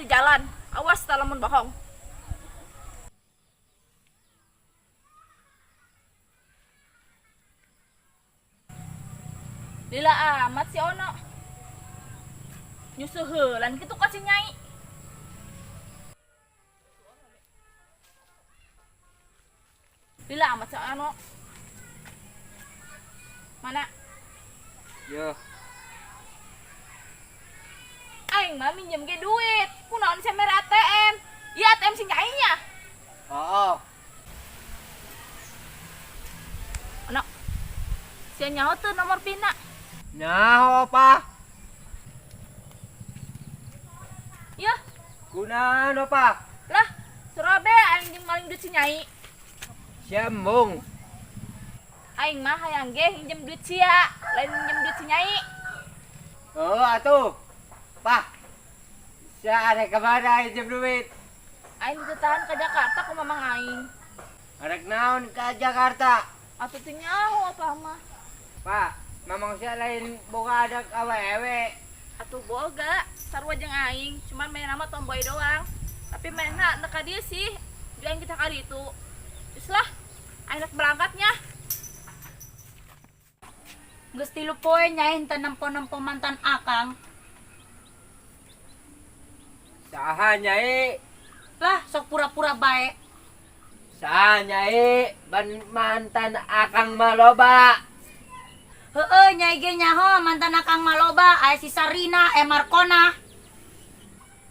di jalan. Awas tak lamun bohong. Lila amat si Ono. Nyusuh heulan kitu ka si Nyai. Lila amat si Ono. Mana? Yo. Aing mah minjem ge duit. Kunaon si mere ATM? Iya ATM si Nyai nya. Oo. Ono. Si nyaho teu nomor pina. Nyaho apa? Ya, Gunaan apa? lah surabe aing jeung maling duit si Nyai. Siambung. Aing mah hayang ge hinjem duit sia, lain hinjem duit si Nyai. Oh, atuh. Pah. Saya ada kemana jam duit? Aing ditetahan ke Jakarta ku mamang aing. Arek naon ke Jakarta? Atuh teu nyaho apa mah. Pak, mamang saya lain boga ada awewe. Atuh boga, sarua jeung aing, cuman main nama tomboy doang. Tapi mainna neka dieu sih, di aing kita kali itu. Geus lah, aing rek berangkatnya. Geus 3 poe Nyai henteu nempo-nempo mantan akang. Saha nyai? Lah sok pura-pura bae. Saha nyai? Ban mantan akang maloba. Heueuh Nyai ge nyaho mantan akang maloba aya si Sarina Markona.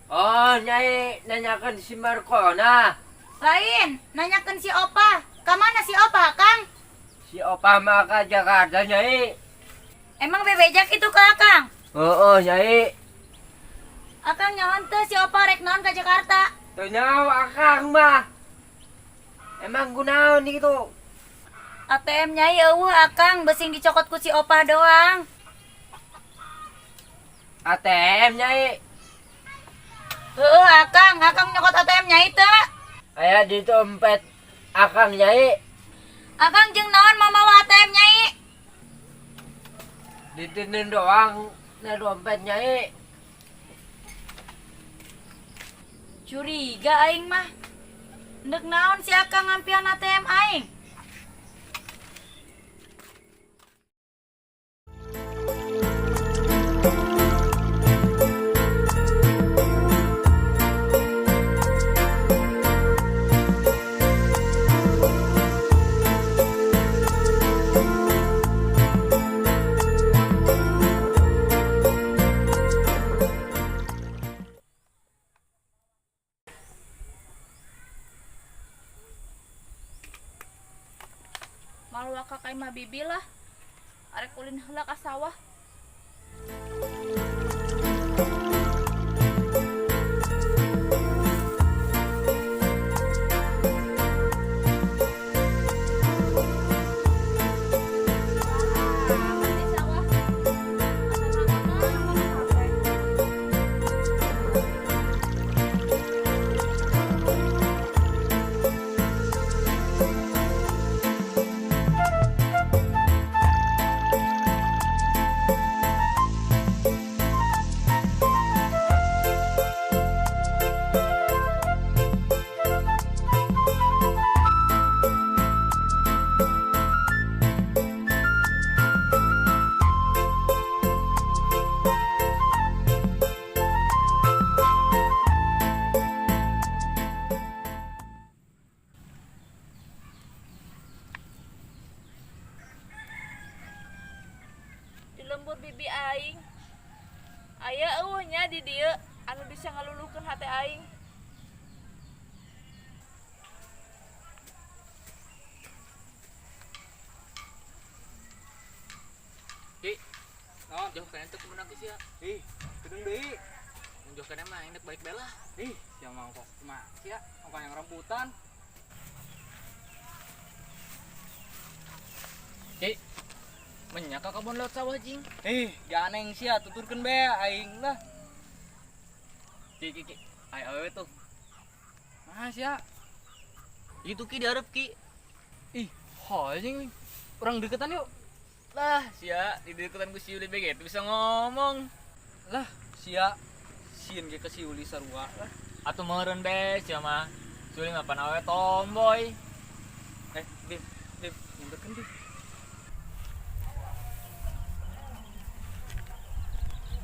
Oh, nyai nanyakan si Markona. Lain, nanyakeun si Opa. Ka mana si Opa, Kang? Si Opa mah ke Jakarta nyai. Emang bebejak itu ka Kang? Oh, nyai. Akang nyaho teu si Opa rek naon ka Jakarta? Tuh nyawa akang mah. Emang gunaon gitu? ATM Nyai eueuh Akang, besing dicokot ku si Opa doang. ATM nyai. Heueuh Akang nyokot ATM Nyai teu? Aya di dompet akang nyai. Akang jeung naon mamawa ATM Nyai? Ditinin doang na dompet nyai. Curiga aing mah. Neuk naon si Akang ngampian ATM aing? Malu kakak mah bibi lah. Arek ulin heula ka sawah. Lembur bibi aing aya eueuhnya di dieu anu bisa ngalulukeun hate aing. Ki, naon jauh kana teu kumaha geus ya? Ih, gedung deui. Mun jauh kana mah endek balik bela. Ih, sia mangkok kumaha sia, ongkang yang rambutan. Ki, menyak ka kabon laut sawah jing. Janeng sia tuturkeun be aing lah. Ki, ai awewe tuh. Nah sia. Itu Ki diharap Ki. Ih, anjing. Urang deketan yuk. Lah sia, di deketan ku si Uli BG itu bisa ngomong. Lah, sia sieun ge ka si Uli sarua lah. Atuh meureun be sia mah. Suli mah panawe tomboy. Bim, mundur Bim.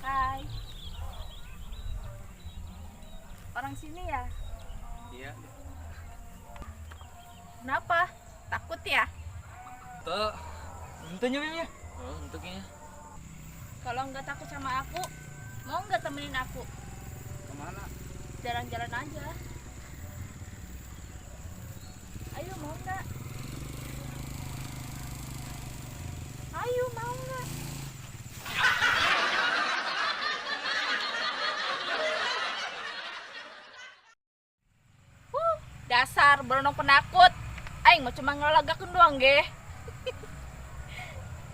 Hai. Orang sini ya? Iya. Kenapa? Takut ya? Tuh, Henteu nya Bim ya. Oh, henteu nya. Kalau nggak takut sama aku, mau nggak temenin aku? kemana? Jalan-jalan aja. Ayo mau nggak? Ayo mau nggak? Dasar berenang penakut. Aing mah cuma ngelagakeun doang ge.